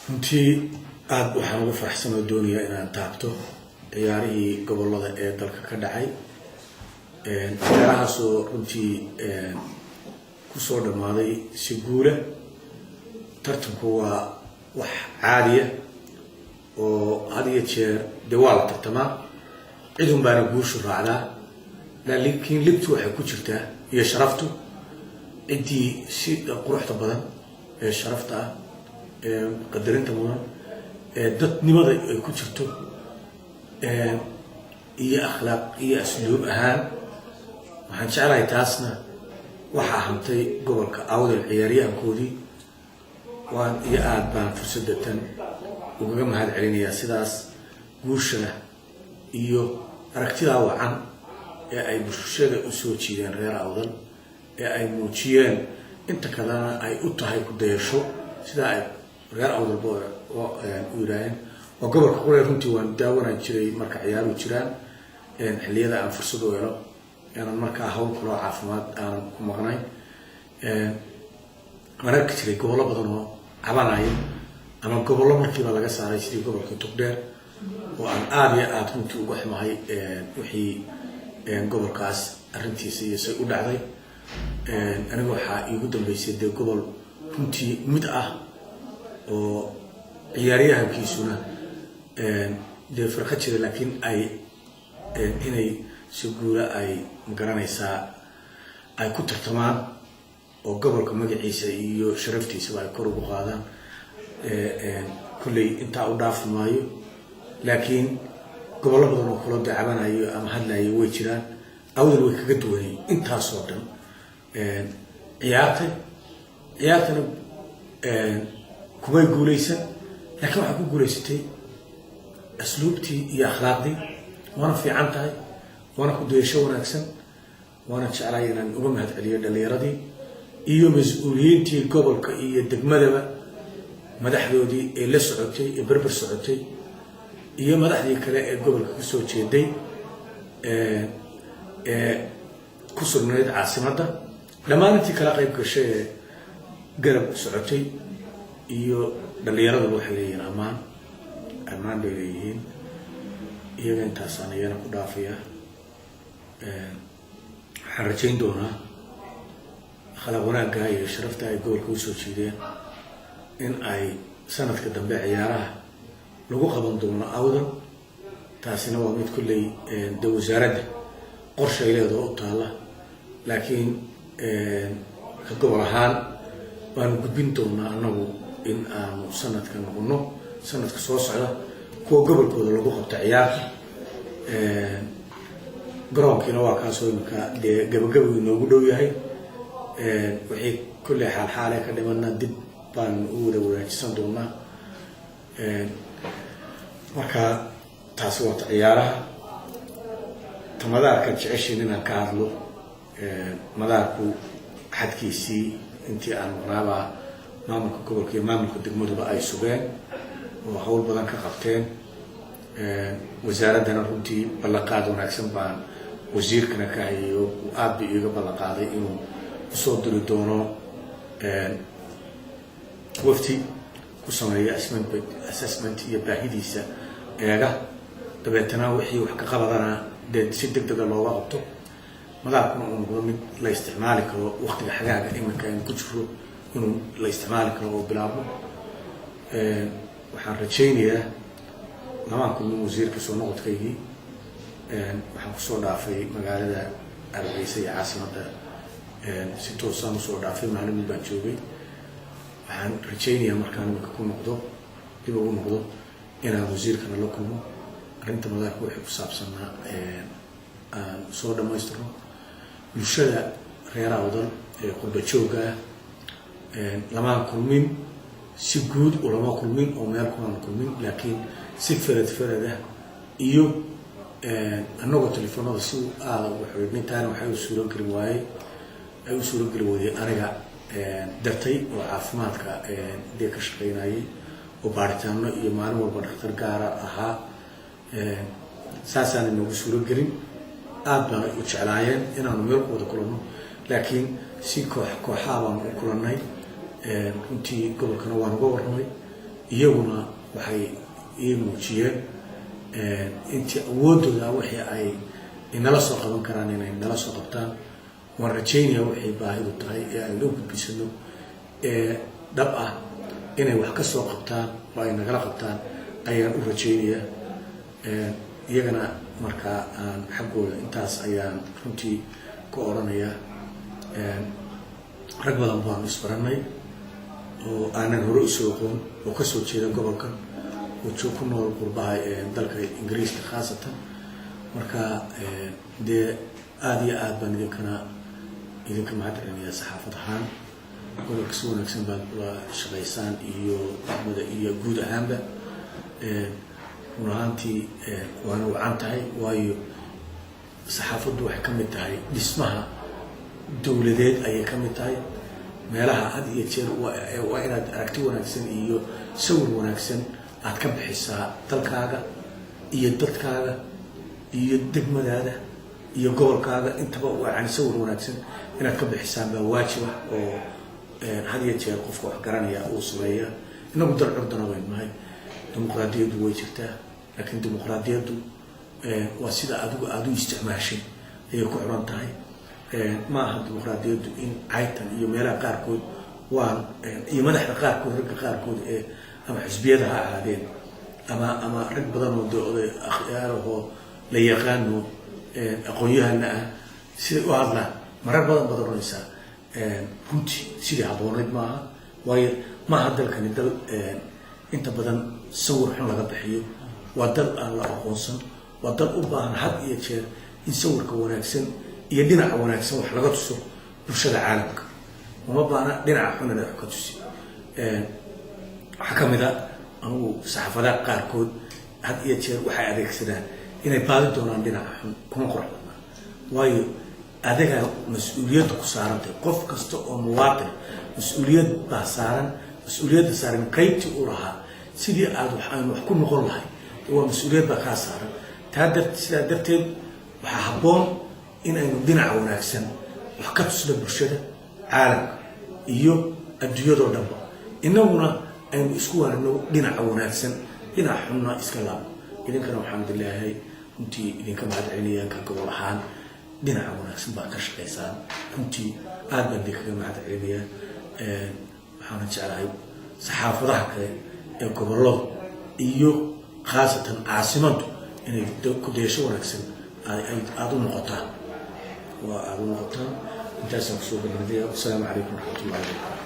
runtii aad waxaan ugu faraxsanoo doonayaa inaan taabto ciyaarihii gobolada ee dalka ka dhacay ciyaarahaasoo runtii kusoo dhammaaday si guula. tartanku waa wax caadiya oo had iyo jeer dee waa la tartamaa, cidun baana guushu raacdaa, laakiin libtu waxay ku jirtaa iyo sharaftu ciddii si quruxda badan ee sharafta ah ee qadarinta mudan ee dadnimada ay ku jirto iyo akhlaaq iyo asluub ahaan. waxaan jeclahay taasna waxaa hamtay gobolka Awdal ciyaaryahankoodii, waan iyo aad baan fursadatan ugaga mahad celinayaa sidaas guusha iyo aragtida wacan ee ay bulshada u soo jiideen reer Awdal ee ay muujiyeen inta kalena ay u tahay ku dayasho sida ay reer Awdal u yiraahdeen. waa gobolka qore runtii waan daawanaan jiray marka ciyaaruhu jiraan xilliyada aan fursad u helo inaan markaa hawl kalo caafimaad aan ku maqnay. waan arki jiray gobollo badan oo cabanaya ama gobollo markiiba laga saaray sidii gobolka Togdheer oo aan aad iyo aad runtii uga xumahay wixii gobolkaas arrintiisa iyo say u dhacday. aniga waxaa iigu dambeysay dee gobol runtii mid ah oo ciyaaryahankiisuna dee farqa jira, laakiin ay inay si guula ay magaranaysaa ay ku tartamaan oo gobolka magaciisa iyo sharaftiisaba ay kor ugu qaadaan. kulley intaa u dhaafi maayo, laakiin gobollo badan oo kula dacabanayo ama hadlayo way jiraan. Awdal way kaga duwanay intaasoo dhan. ciyaartana kumay guulaysan, laakiin waxaa ku guulaysatay asluubtii iyo akhlaaqdii. waana fiican tahay, waana ku dayasho wanaagsan. waana jeclahay inaan uga mahad celiyo dhallinyaradii iyo mas-uuliyiintii gobolka iyo degmadaba, madaxdoodii ee la socotay ee berber socotay iyo madaxdii kale ee gobolka ka soo jeeday ee ku sugnayd caasimadda. dhammaan intii kala qayb gashay ee garab socotay iyo dhallinyaradu waxay leeyihiin ammaan bay leeyihiin. iyaga intaasaan iyana ku dhaafaya. waxaan rajayn doonaa akhlaaq wanaagga iyo sharafta ay gobolka usoo jiideen in ay sanadka dambe ciyaaraha lagu qaban doono Awdal. taasina waa mid kulley dee wasaaradda qorshay leedoo u taalla, laakiin ka gobol ahaan waanu gudbin doonaa annagu in aanu sanadka noqono sanadka soo socda kuwa gobolkooda lagu qabto ciyaarta. garoonkiina waa kaasoo imika dee gabagabuu inoogu dhow yahay. wixii kulley xaalxaalee ka dhimanna dib baan u wada wanaajisan doonaa. marka taasi waata ciyaaraha. madaarka jeceshiin inaan ka hadlo. madaarku xadkiisii intii aan maqnaabaa maamulka gobolka iyo maamulka degmaduba ay sugeen oo hawl badan ka qabteen. wasaaraddana runtii ballanqaad wanaagsan baan wasiirkana ka hayayo aad bay iiga ballanqaaday inuu usoo diri doono wafti ku sameeya assessment iyo baahidiisa eega, dabeetana wixii wax ka qabadana dee si degdega looga qabto. madaarkuna uu noqdo mid la isticmaali karo waqtiga xagaaga iminka aynu ku jiro, inuu la isticmaali karo oo bilaabo. waxaan rajaynayaa lamaan kulmin wasiirka soo noqodkaygii. waxaan kusoo dhaafay magaalada Hargeysa iyo caasimadda si toosaan usoo dhaafay. maalin baan joogay. waxaan rajaynayaa markaan iminka ku noqdo dib ugu noqdo inaan wasiirkana la kulmo, arrinta madaarka wixii ku saabsanaa aan soo dhammaystirno. bulshada reer Awdal ee qurba joogga ah lamaan kulmin, si guud ulama kulmin oo meel kulaan kulmin, laakiin si farad ah iyo annagoo telefoonada si aada ugu xidhiidhnay. taana waxay u suuran geli waayey aniga dartay oo caafimaadka dee ka shaqaynayay oo baaritaano iyo maalin walba dhakhtar gaara ahaa. saasaan inoogu suuro gelin. aad baan u jeclaayeen inaanu meel ku wada kulanno, laakiin si kooxaa baan u kulannay. runtii gobolkana waan uga warramay iyaguna waxay ii muujiyeen intii awoodooda wixii ay inala soo qaban karaan inay nala soo qabtaan waan rajaynaya waxay baahidu tahay ee ay loo gudbisano dhab ah inay wax ka soo qabtaan oo ay nagala qabtaan ayaan u rajaynayaa iyagana markaa aan xaggooda intaas ayaan runtii ka odhanayaa rag badan baan isbaranay oo aanan hore usoo aqoon oo kasoo jeeda gobolkan oo joog ku nool qurbaha dalka ingiriiska khaasatan marka dee aada iyo aad baan idinka mahadcelinayaa saxaafad ahaan gobolka si wanaagsan baad ula shaqaysaan iyo degmada iyo guud ahaanba run ahaantii waana wacan tahay waayo saxaafaddu waxay ka mid tahay dhismaha dowladeed ayay ka mid tahay meelaha had iyo jeer waa inaad aragti wanaagsan iyo sawir wanaagsan aad ka bixisaa dalkaaga iyo dadkaaga iyo degmadaada iyo gobolkaaga intaba yani sawir wanaagsan inaad ka bixisaan baa waajib ah oo had iyo jeer qofka wax garanaya uu sameeyaa inagu dal curdana weyn mahay dimuqraadiyaddu way jirtaa laakiin dimuqraadiyaddu waa sida adigu aada u isticmaashay ayay ku xiran tahay ma aha dimuqraadiyaddu in caytan iyo meelaha qaarkood waan iyo madaxda qaarkood ragga qaarkood ama xisbiyada ha ahaadeen ama rag badan oo oday akhyaarahoo la yaqaano aqoon-yahana ah siday u hadlaan marar badan baad oranaysaa runtii sidii habbooneyd maaha waayo maaha dalkani dal inta badan sawir xun laga bixiyo waa dal aan la aqoonsan waa dal u baahan had iyo jeer in sawirka wanaagsan iyo dhinaca wanaagsan wax laga tuso bulshada caalamka uma baana dhinaca xun inay wax ka tusi waxaa ka mid a anugu saxaafadaha qaarkood had iyo jeer waxay adeegsadaan inay baadi doonaan dhinaca xun kuma qurux badnaa waayo adiga mas-uuliyadda ku saarantay qof kasta oo muwaadin mas-uuliyad baa saaran mas-uuliyadda saaran qaybtii u lahaa sidii aynu wax ku noqon lahay waa mas-uuliyad baa kaa saaran sidaa darteed waxaa habboon in aynu dhinaca wanaagsan wax ka tusno bulshada caalamka iyo adduunyadoo dhanba inaguna aynu isku waanino dhinaca wanaagsan dhinaca xunna iska laabo idinkana waxaan idin leeyahay runtii idinka mahadcelinayaan ka gobol ahaan dhinaca wanaagsan baad ka shaqaysaan runtii aad baan idinkaga mahadcelinayaa waxaana jeclahay saxaafadaha kale ee gobollada iyo khaasatan caasimaddu inay ku dayasho wanaagsan aada u noqotaan intaasaan kusoo gabagabaya wasalaamu calaykum waraxmatullahi wabarakatu